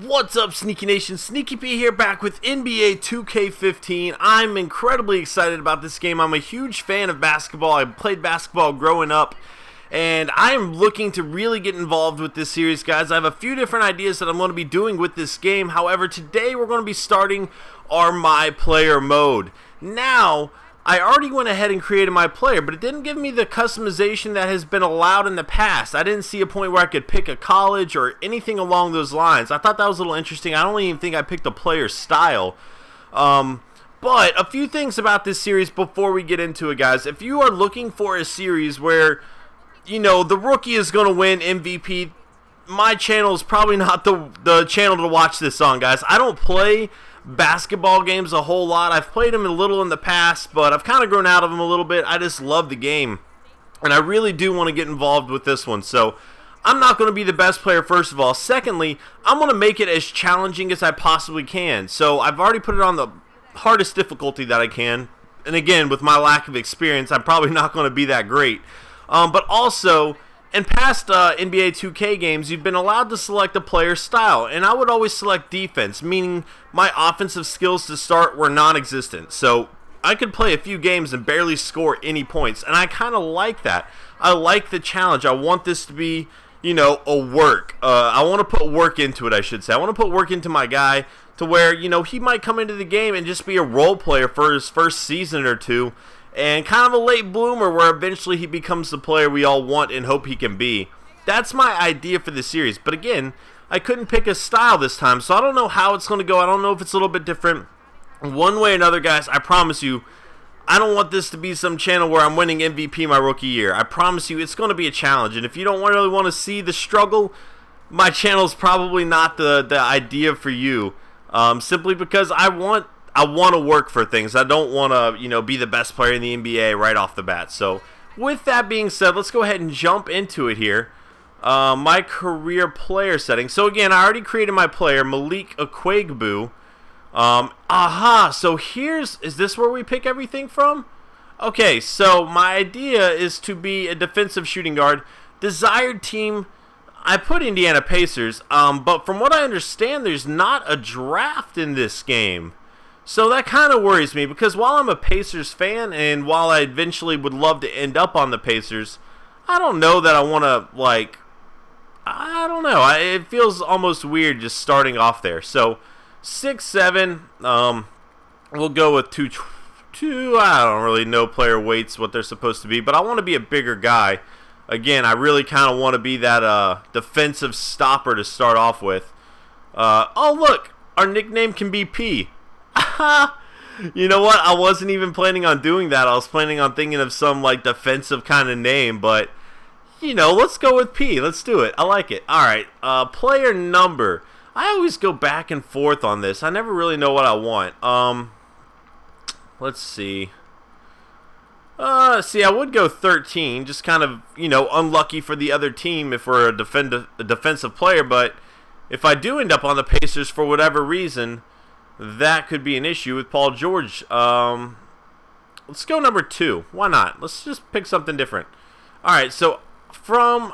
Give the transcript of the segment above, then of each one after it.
What's up, Sneaky Nation? Sneaky P here, back with NBA 2K15. I'm incredibly excited about this game. I'm a huge fan of basketball. I played basketball growing up, and I am looking to really get involved with this series, guys. I have a few different ideas that I'm going to be doing with this game. However, today we're going to be starting our MyCareer mode. Now, I already went ahead and created my player, but it didn't give me the customization that has been allowed in the past. I didn't see a point where I could pick a college or anything along those lines. I thought that was a little interesting. I don't even think I picked a player style. But a few things about this series before we get into it, guys. If you are looking for a series where, you know, the rookie is going to win MVP, my channel is probably not the channel to watch this on, guys. I don't play basketball games a whole lot. I've played them a little in the past, but I've kind of grown out of them a little bit. I just love the game, and I really do want to get involved with this one. So I'm not going to be the best player, first of all. Secondly, I'm going to make it as challenging as I possibly can. So I've already put it on the hardest difficulty that I can, and again, with my lack of experience, I'm probably not going to be that great. But also, in past NBA 2K games, you've been allowed to select a player style, and I would always select defense, meaning my offensive skills to start were non-existent. So I could play a few games and barely score any points, and I kind of like that. I like the challenge. I want this to be, you know, a work. I want to put work into it, I should say. I want to put work into my guy to where, you know, he might come into the game and just be a role player for his first season or two, and kind of a late bloomer where eventually he becomes the player we all want and hope he can be. That's my idea for the series. But again, I couldn't pick a style this time, so I don't know how it's going to go. I don't know if it's a little bit different. One way or another, guys, I promise you, I don't want this to be some channel where I'm winning MVP my rookie year. I promise you, it's going to be a challenge. And if you don't really want to see the struggle, my channel is probably not the idea for you. Simply because I want to work for things. I don't want to, you know, be the best player in the NBA right off the bat. So, with that being said, let's go ahead and jump into it here. MyCareer player settings. So again, I already created my player, Malik Akwuegbu. So is this where we pick everything from? Okay, so my idea is to be a defensive shooting guard. Desired team, I put Indiana Pacers. But from what I understand, there's not a draft in this game. So that kind of worries me, because while I'm a Pacers fan, and while I eventually would love to end up on the Pacers, I don't know that I want to, like, I don't know. It feels almost weird just starting off there. So 6'7", we'll go with two. I don't really know player weights, what they're supposed to be, but I want to be a bigger guy. Again, I really kind of want to be that defensive stopper to start off with. Oh, look, our nickname can be P. You know what? I wasn't even planning on doing that. I was planning on thinking of some like defensive kind of name, but you know, let's go with P. Let's do it. I like it. All right. Player number. I always go back and forth on this. I never really know what I want. Let's see. I would go 13. Just kind of, you know, unlucky for the other team if we're a defensive player. But if I do end up on the Pacers for whatever reason, that could be an issue with Paul George. Let's go number 2. Why not? Let's just pick something different. Alright, so from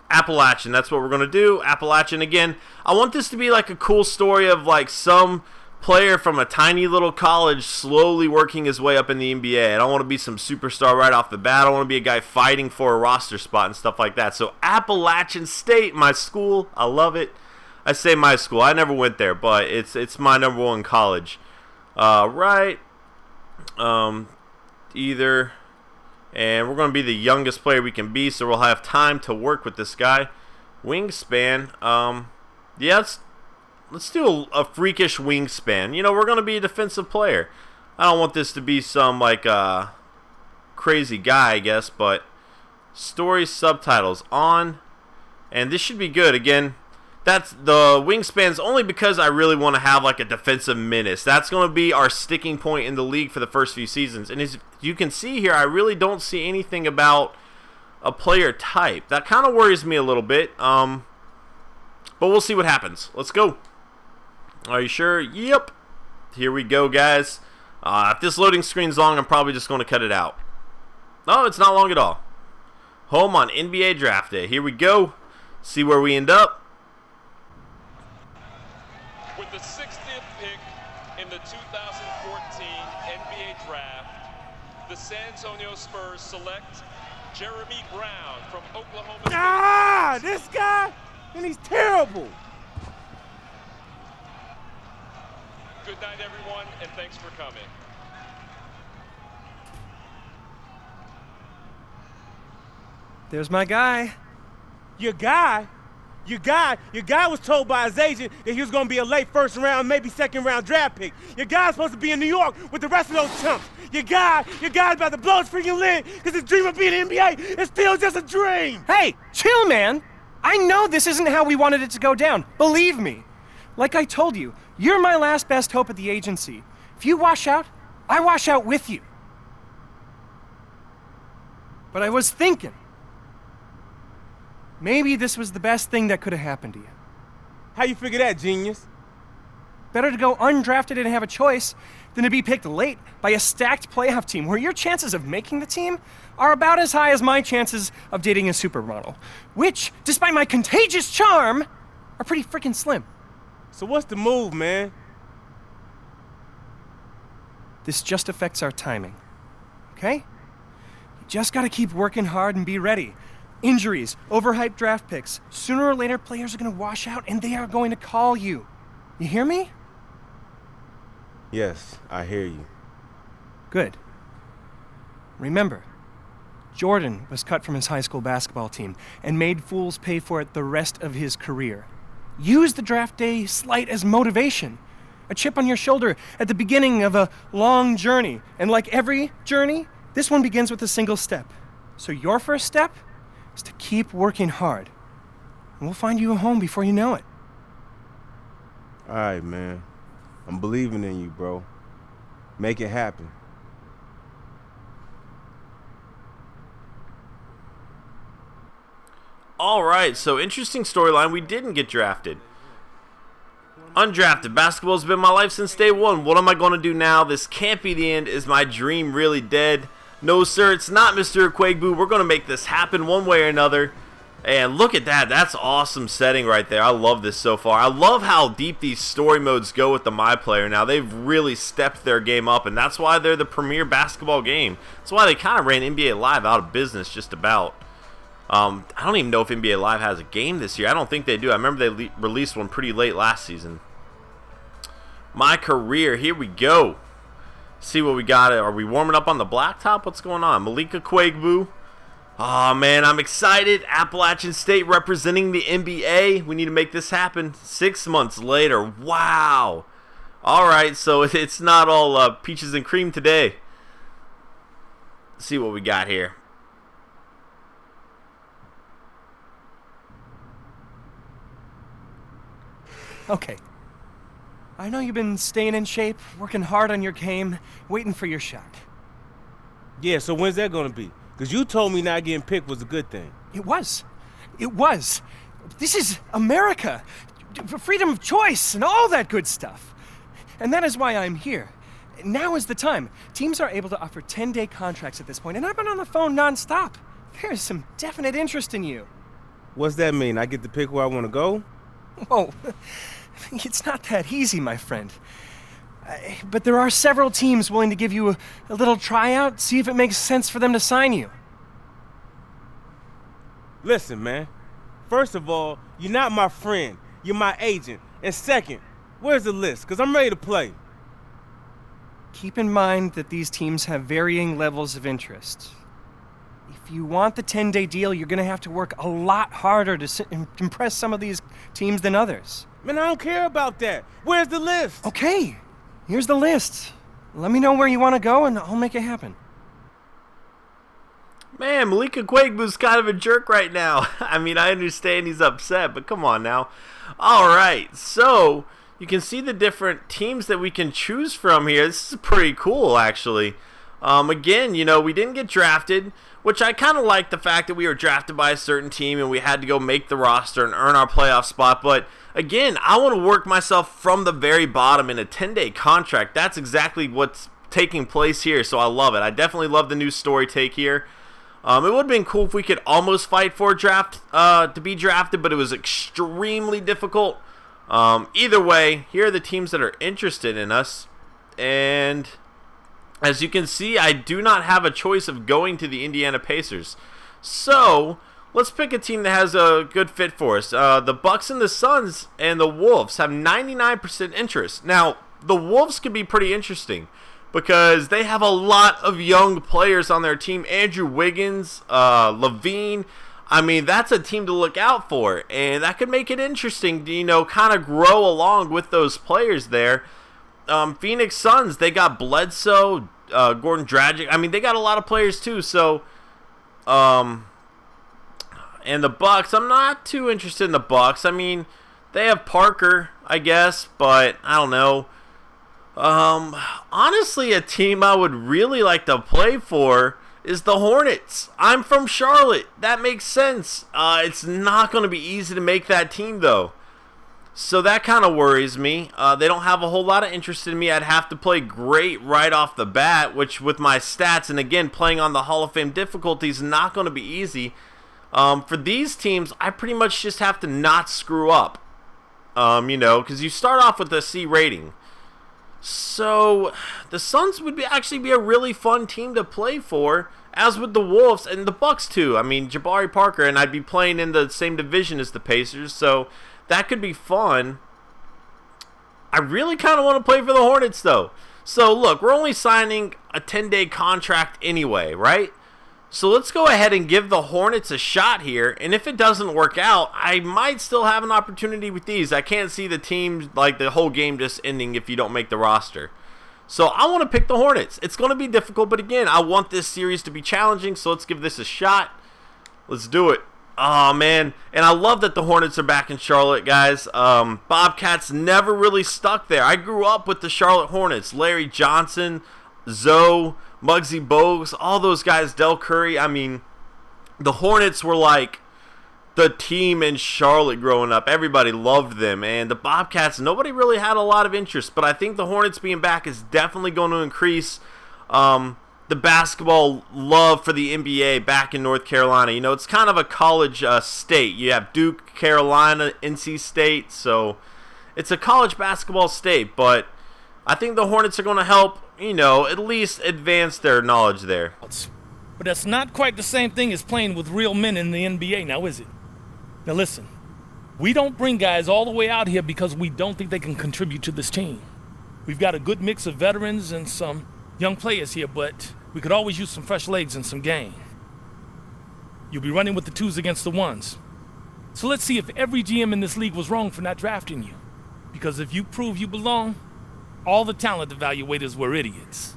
Appalachian, that's what we're going to do. Appalachian again. I want this to be like a cool story of like some player from a tiny little college slowly working his way up in the NBA. I don't want to be some superstar right off the bat. I want to be a guy fighting for a roster spot and stuff like that. So Appalachian State, my school. I love it. I say my school. I never went there, but it's my number one college. Right. Either. And we're going to be the youngest player we can be, so we'll have time to work with this guy. Wingspan. Yeah, let's do a freakish wingspan. You know, we're going to be a defensive player. I don't want this to be some, like, crazy guy, I guess, but story subtitles on. And this should be good. Again, that's the wingspans only because I really want to have like a defensive menace. That's going to be our sticking point in the league for the first few seasons. And as you can see here, I really don't see anything about a player type. That kind of worries me a little bit. But we'll see what happens. Let's go. Are you sure? Yep. Here we go, guys. If this loading screen's long, I'm probably just going to cut it out. No, it's not long at all. Home on NBA Draft Day. Here we go. See where we end up. the 60th pick in the 2014 NBA Draft, the San Antonio Spurs select Jeremy Brown from Oklahoma State. Ah, this guy? And he's terrible. Good night, everyone, and thanks for coming. There's my guy. Your guy was told by his agent that he was going to be a late first round, maybe second round draft pick. Your guy's supposed to be in New York with the rest of those chumps. Your guy's about to blow his freaking lid because his dream of being in the NBA is still just a dream. Hey, chill, man. I know this isn't how we wanted it to go down. Believe me. Like I told you, you're my last best hope at the agency. If you wash out, I wash out with you. But I was thinking, maybe this was the best thing that could have happened to you. How you figure that, genius? Better to go undrafted and have a choice than to be picked late by a stacked playoff team where your chances of making the team are about as high as my chances of dating a supermodel, which, despite my contagious charm, are pretty freaking slim. So what's the move, man? This just affects our timing, okay? You just gotta keep working hard and be ready. Injuries, overhyped draft picks. Sooner or later, players are gonna wash out and they are going to call you. You hear me? Yes, I hear you. Good. Remember, Jordan was cut from his high school basketball team and made fools pay for it the rest of his career. Use the draft day slight as motivation, a chip on your shoulder at the beginning of a long journey. And like every journey, this one begins with a single step. So your first step is to keep working hard. And we'll find you a home before you know it. All right, man. I'm believing in you, bro. Make it happen. All right, so interesting storyline. We didn't get drafted. Undrafted. Basketball's been my life since day one. What am I going to do now? This can't be the end. Is my dream really dead? No, sir, it's not, Mr. Akwuegbu. We're going to make this happen one way or another. And look at that. That's awesome setting right there. I love this so far. I love how deep these story modes go with the MyPlayer now. They've really stepped their game up, and that's why they're the premier basketball game. That's why they kind of ran NBA Live out of business just about. I don't even know if NBA Live has a game this year. I don't think they do. I remember they released one pretty late last season. MyCareer, here we go. See what we got. Are we warming up on the blacktop? What's going on? Malik Akwuegbu. Oh, man, I'm excited. Appalachian State representing the NBA. We need to make this happen. 6 months later. Wow. All right, so it's not all peaches and cream today. Let's see what we got here. Okay. I know you've been staying in shape, working hard on your game, waiting for your shot. Yeah, so when's that gonna be? Because you told me not getting picked was a good thing. It was. It was. This is America. Freedom of choice and all that good stuff. And that is why I'm here. Now is the time. Teams are able to offer 10-day contracts at this point, and I've been on the phone nonstop. There's some definite interest in you. What's that mean? I get to pick where I want to go? Whoa. It's not that easy, my friend. But there are several teams willing to give you a little tryout, see if it makes sense for them to sign you. Listen, man. First of all, you're not my friend. You're my agent. And second, where's the list? Because I'm ready to play. Keep in mind that these teams have varying levels of interest. If you want the 10-day deal, you're going to have to work a lot harder to impress some of these teams than others. Man, I don't care about that. Where's the list? Okay, here's the list. Let me know where you want to go, and I'll make it happen. Man, Malik Akwuegbu's kind of a jerk right now. I mean, I understand he's upset, but come on now. All right, so you can see the different teams that we can choose from here. This is pretty cool, actually. Again, you know, we didn't get drafted, which I kind of like the fact that we were drafted by a certain team and we had to go make the roster and earn our playoff spot. But again, I want to work myself from the very bottom in a 10-day contract. That's exactly what's taking place here, so I love it. I definitely love the new story take here. It would have been cool if we could almost fight for a draft to be drafted, but it was extremely difficult. Either way, here are the teams that are interested in us. And as you can see, I do not have a choice of going to the Indiana Pacers. So let's pick a team that has a good fit for us. The Bucks and the Suns and the Wolves have 99% interest. Now, the Wolves could be pretty interesting because they have a lot of young players on their team. Andrew Wiggins, Levine. I mean, that's a team to look out for, and that could make it interesting to, kind of grow along with those players there. Phoenix Suns, they got Bledsoe, Gordon Dragic. I mean, they got a lot of players too. So, and the Bucks, I'm not too interested in the Bucks. I mean, they have Parker, I guess, but I don't know. Honestly, a team I would really like to play for is the Hornets. I'm from Charlotte. That makes sense. It's not going to be easy to make that team, though. So that kind of worries me. They don't have a whole lot of interest in me. I'd have to play great right off the bat, which with my stats, and again, playing on the Hall of Fame difficulty is not going to be easy. For these teams, I pretty much just have to not screw up. Because you start off with a C rating. So the Suns would actually be a really fun team to play for, as would the Wolves and the Bucks too. I mean, Jabari Parker, and I'd be playing in the same division as the Pacers, so that could be fun. I really kind of want to play for the Hornets, though. So, look, we're only signing a 10-day contract anyway, right? So let's go ahead and give the Hornets a shot here. And if it doesn't work out, I might still have an opportunity with these. I can't see the team, like the whole game just ending if you don't make the roster. So I want to pick the Hornets. It's going to be difficult, but again, I want this series to be challenging. So let's give this a shot. Let's do it. Oh, man. And I love that the Hornets are back in Charlotte, guys. Bobcats never really stuck there. I grew up with the Charlotte Hornets. Larry Johnson, Zoe, Muggsy Bogues, all those guys, Del Curry. I mean, the Hornets were like the team in Charlotte growing up. Everybody loved them. And the Bobcats, nobody really had a lot of interest. But I think the Hornets being back is definitely going to increase the basketball love for the NBA back in North Carolina. It's kind of a college state. You have Duke, Carolina, NC State. So it's a college basketball state. But I think the Hornets are going to help, at least advance their knowledge there. But that's not quite the same thing as playing with real men in the NBA, now is it? Now listen, we don't bring guys all the way out here because we don't think they can contribute to this team. We've got a good mix of veterans and some young players here, but we could always use some fresh legs and some game. You'll be running with the twos against the ones. So let's see if every GM in this league was wrong for not drafting you. Because if you prove you belong, all the talent evaluators were idiots.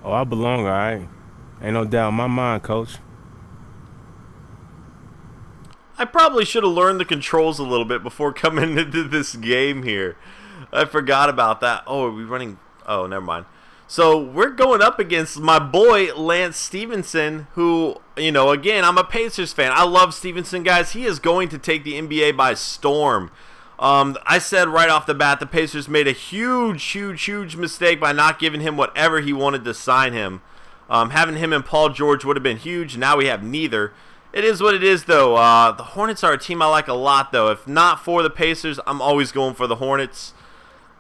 Oh, I belong, all right. Ain't no doubt in my mind, Coach. I probably should have learned the controls a little bit before coming into this game here. I forgot about that. Oh, are we running? Oh, never mind. So we're going up against my boy Lance Stevenson, who, again, I'm a Pacers fan. I love Stevenson, guys. He is going to take the NBA by storm. I said right off the bat the Pacers made a huge mistake by not giving him whatever he wanted to sign him. Having him and Paul George would have been huge. Now we have neither. It is what it is, though. The Hornets are a team I like a lot, though. If not for the Pacers, I'm always going for the Hornets.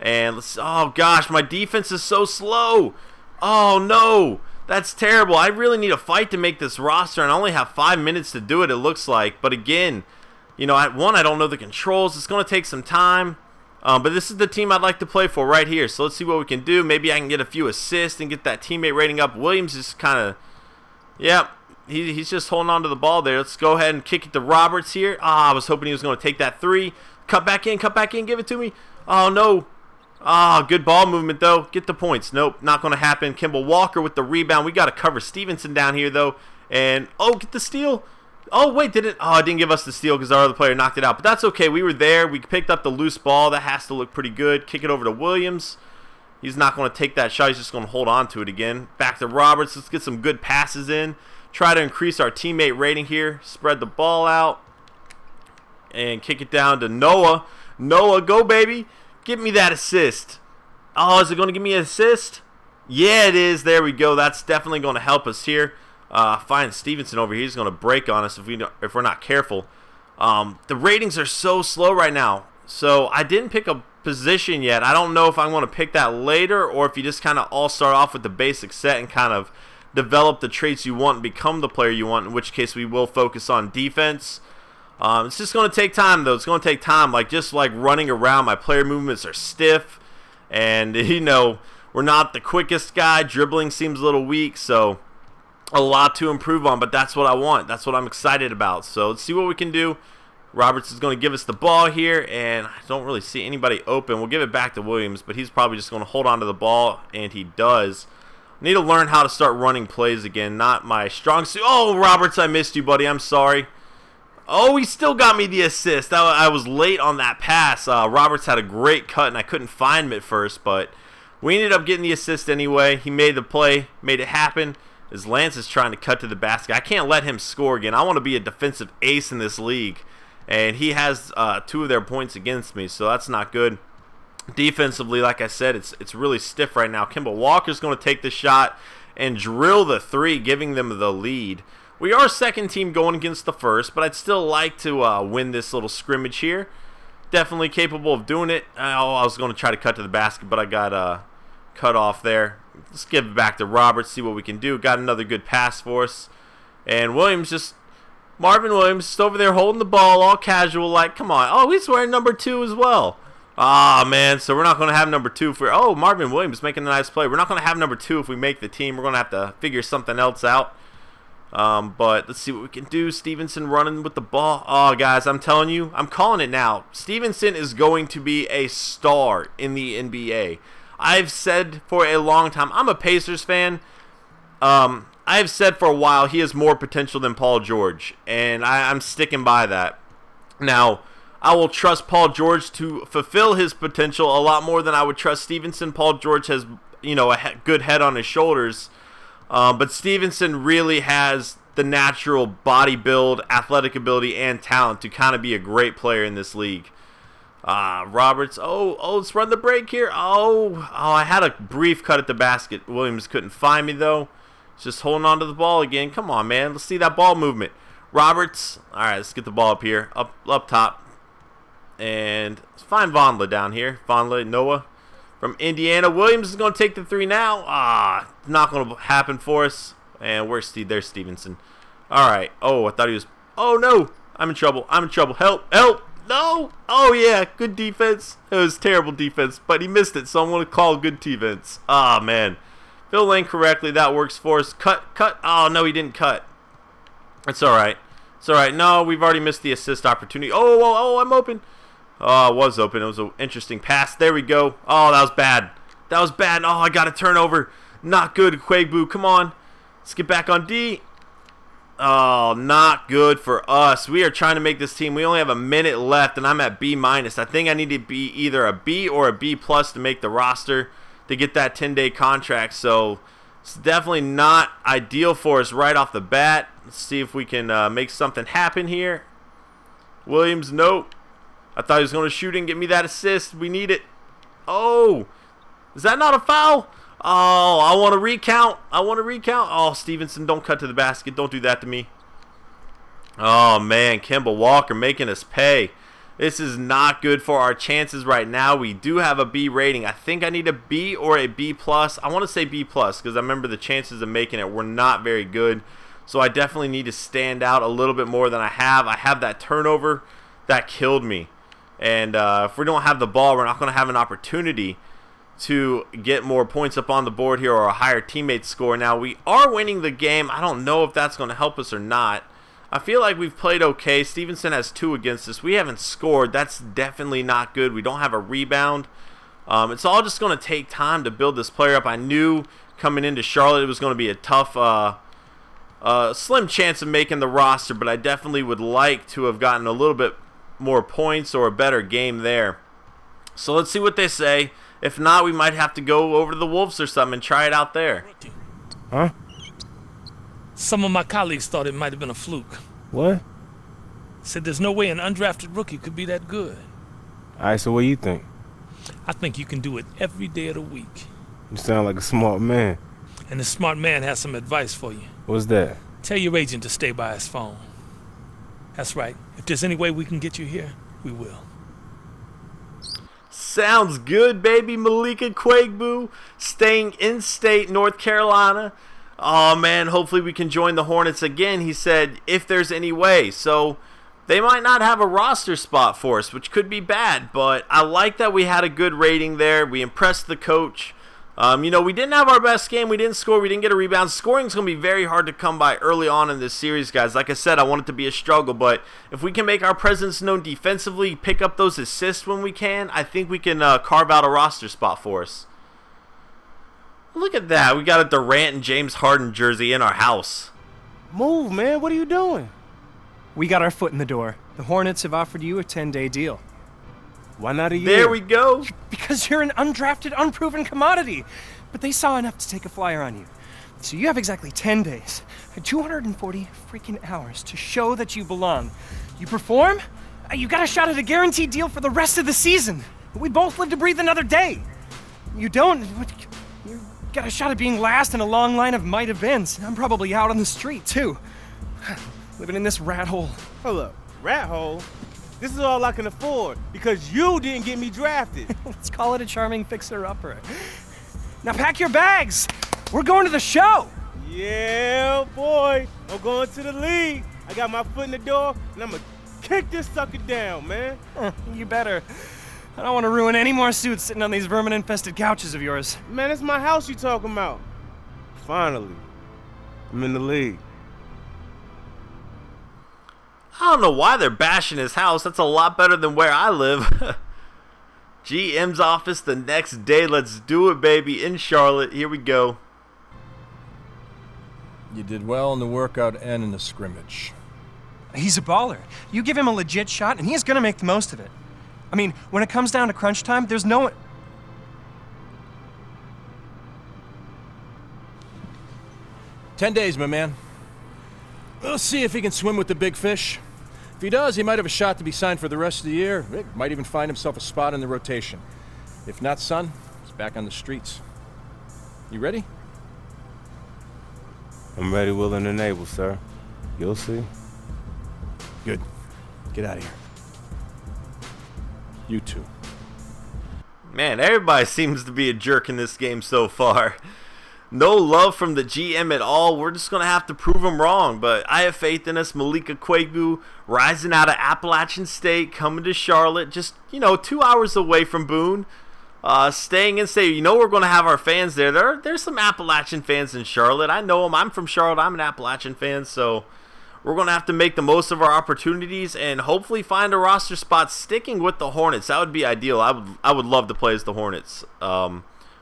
And oh gosh, my defense is so slow. Oh no, that's terrible. I really need a fight to make this roster, and I only have 5 minutes to do it, it looks like. But again, I don't know the controls. It's going to take some time. But this is the team I'd like to play for right here. So let's see what we can do. Maybe I can get a few assists and get that teammate rating up. Williams is kind of, he's just holding on to the ball there. Let's go ahead and kick it to Roberts here. I was hoping he was going to take that three. Cut back in, give it to me. Oh, no. Good ball movement, though. Get the points. Nope, not going to happen. Kimball Walker with the rebound. We got to cover Stevenson down here, though. And, get the steal. Oh, wait, did it? Oh, it didn't give us the steal because our other player knocked it out. But that's okay. We were there. We picked up the loose ball. That has to look pretty good. Kick it over to Williams. He's not going to take that shot. He's just going to hold on to it again. Back to Roberts. Let's get some good passes in. Try to increase our teammate rating here. Spread the ball out. And kick it down to Noah. Noah, go, baby. Give me that assist. Oh, is it going to give me an assist? Yeah, it is. There we go. That's definitely going to help us here. Find Stevenson over here. He's going to break on us if we're not careful. The ratings are so slow right now. So I didn't pick a position yet. I don't know if I want to pick that later or if you just kind of all start off with the basic set and kind of develop the traits you want and become the player you want, in which case we will focus on defense. It's just going to take time, though. It's going to take time. Just like running around, my player movements are stiff. And, we're not the quickest guy. Dribbling seems a little weak, so a lot to improve on. But that's what I want. That's what I'm excited about. So let's see what we can do. Roberts is going to give us the ball here, and I don't really see anybody open. We'll give it back to Williams, but he's probably just going to hold on to the ball, and he does. I need to learn how to start running plays again. Not my strong suit. Oh, Roberts, I missed you, buddy. I'm sorry. Oh, he still got me the assist. I was late on that pass. Roberts had a great cut, and I couldn't find him at first, but we ended up getting the assist anyway. He made the play, made it happen. As Lance is trying to cut to the basket. I can't let him score again. I want to be a defensive ace in this league. And he has 2 of their points against me, so that's not good. Defensively, like I said, it's really stiff right now. Kemba Walker's going to take the shot and drill the 3, giving them the lead. We are second team going against the first, but I'd still like to win this little scrimmage here. Definitely capable of doing it. I was going to try to cut to the basket, but I got cut off there. Let's give it back to Roberts, see what we can do. Got another good pass for us. And Marvin Williams just over there holding the ball, all casual, like, come on. Oh, he's wearing number 2 as well. Ah, man, so we're not going to have number 2 for... Oh, Marvin Williams making a nice play. We're not going to have number 2 if we make the team. We're going to have to figure something else out. But let's see what we can do. Stevenson running with the ball. Oh, guys, I'm telling you, I'm calling it now. Stevenson is going to be a star in the NBA. I've said for a long time, I'm a Pacers fan. I've said for a while he has more potential than Paul George, and I'm sticking by that. Now, I will trust Paul George to fulfill his potential a lot more than I would trust Stevenson. Paul George has, a good head on his shoulders, but Stevenson really has the natural body build, athletic ability, and talent to kind of be a great player in this league. Roberts, let's run the break here. I had a brief cut at the basket. Williams couldn't find me, though. Just holding on to the ball again. Come on, man. Let's see that ball movement. Roberts. All right, let's get the ball up here. Up top. And let's find Vonleh down here. Vonleh, Noah from Indiana. Williams is going to take the 3 now. Not going to happen for us. And there's Stevenson. All right. Oh, I thought he was... Oh, no. I'm in trouble. Help. No. Oh, yeah. Good defense. It was terrible defense, but he missed it, so I'm going to call good defense. Man. Fill lane correctly. That works for us. Cut. Oh, no, he didn't cut. It's all right. No, we've already missed the assist opportunity. Oh, I'm open. Oh, I was open. It was an interesting pass. There we go. Oh, that was bad. Oh, I got a turnover. Not good, Akwuegbu. Come on. Let's get back on D. Oh, not good for us. We are trying to make this team. We only have a minute left, and I'm at B-. I think I need to be either a B or a B+ to make the roster, to get that 10-day contract. So it's definitely not ideal for us right off the bat. Let's see if we can make something happen here. Williams, nope. I thought he was going to shoot and get me that assist. We need it. Oh, is that not a foul? Oh, I want to recount. Oh, Stevenson, don't cut to the basket. Don't do that to me. Oh, man, Kemba Walker making us pay. This is not good for our chances right now. We do have a B rating. I think I need a B or a B+. I want to say B+ because I remember the chances of making it were not very good. So I definitely need to stand out a little bit more than I have. I have that turnover. That killed me. And if we don't have the ball, we're not going to have an opportunity to get more points up on the board here or a higher teammate score. Now, we are winning the game. I don't know if that's going to help us or not. I feel like we've played okay. Stevenson has 2 against us. We haven't scored. That's definitely not good. We don't have a rebound. It's all just going to take time to build this player up. I knew coming into Charlotte it was going to be a tough, slim chance of making the roster, but I definitely would like to have gotten a little bit more points or a better game there. So let's see what they say. If not, we might have to go over to the Wolves or something and try it out there. Huh? Some of my colleagues thought it might have been a fluke. What? Said there's no way an undrafted rookie could be that good. All right, so what do you think? I think you can do it every day of the week. You sound like a smart man. And the smart man has some advice for you. What's that? Tell your agent to stay by his phone. That's right. If there's any way we can get you here, we will. Sounds good, baby. Malik Akwuegbu staying in state, North Carolina. Oh, man, hopefully we can join the Hornets again, he said, if there's any way. So they might not have a roster spot for us, which could be bad, but I like that we had a good rating there. We impressed the coach. We didn't have our best game. We didn't score. We didn't get a rebound. Scoring's going to be very hard to come by early on in this series, guys. Like I said, I want it to be a struggle, but if we can make our presence known defensively, pick up those assists when we can, I think we can carve out a roster spot for us. Look at that. We got a Durant and James Harden jersey in our house. Move, man. What are you doing? We got our foot in the door. The Hornets have offered you a 10-day deal. Why not a year? There we go. Because you're an undrafted, unproven commodity. But they saw enough to take a flyer on you. So you have exactly 10 days, 240 freaking hours to show that you belong. You perform, you got a shot at a guaranteed deal for the rest of the season. We both live to breathe another day. You don't, you got a shot at being last in a long line of might have beens. I'm probably out on the street, too. Living in this rat hole. Hold up. Rat hole? This is all I can afford because you didn't get me drafted. Let's call it a charming fixer-upper. Now pack your bags. We're going to the show. Yeah, boy. I'm going to the league. I got my foot in the door, and I'm going to kick this sucker down, man. You better. I don't want to ruin any more suits sitting on these vermin-infested couches of yours. Man, it's my house you talking about. Finally, I'm in the league. I don't know why they're bashing his house. That's a lot better than where I live. GM's office the next day. Let's do it, baby. In Charlotte. Here we go. You did well in the workout and in the scrimmage. He's a baller. You give him a legit shot, and he's going to make the most of it. I mean, when it comes down to crunch time, there's no one... 10 days, my man. We'll see if he can swim with the big fish. If he does, he might have a shot to be signed for the rest of the year. He might even find himself a spot in the rotation. If not, son, he's back on the streets. You ready? I'm ready, willing, and able, sir. You'll see. Good. Get out of here. You too. Man, everybody seems to be a jerk in this game so far. No love from the GM at all. We're just going to have to prove him wrong. But I have faith in us. Malik Akwuegbu rising out of Appalachian State, coming to Charlotte. Just, 2 hours away from Boone. Staying in state. We're going to have our fans there. There's some Appalachian fans in Charlotte. I know them. I'm from Charlotte. I'm an Appalachian fan. So we're going to have to make the most of our opportunities and hopefully find a roster spot sticking with the Hornets. That would be ideal. I would love to play as the Hornets.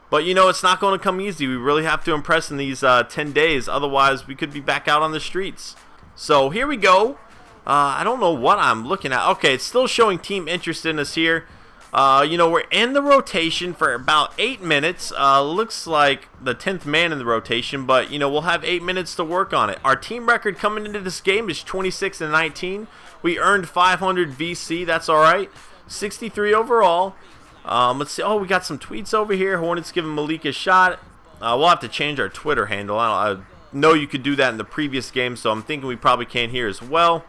But, it's not going to come easy. We really have to impress in these 10 days. Otherwise, we could be back out on the streets. So, here we go. I don't know what I'm looking at. Okay, it's still showing team interest in us here. We're in the rotation for about 8 minutes. Looks like the 10th man in the rotation. But, we'll have 8 minutes to work on it. Our team record coming into this game is 26-19. We earned 500 VC. That's all right. 63 overall. Let's see. Oh, we got some tweets over here. Hornets giving Malik a shot. We'll have to change our Twitter handle. I know you could do that in the previous game, so I'm thinking we probably can here as well.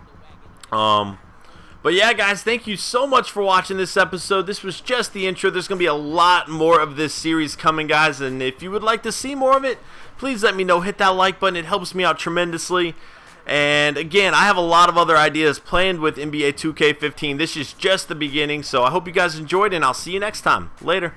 But yeah, guys, thank you so much for watching this episode. This was just the intro. There's going to be a lot more of this series coming, guys, and if you would like to see more of it, please let me know. Hit that like button. It helps me out tremendously. And again, I have a lot of other ideas planned with NBA 2K15. This is just the beginning, so I hope you guys enjoyed, and I'll see you next time. Later.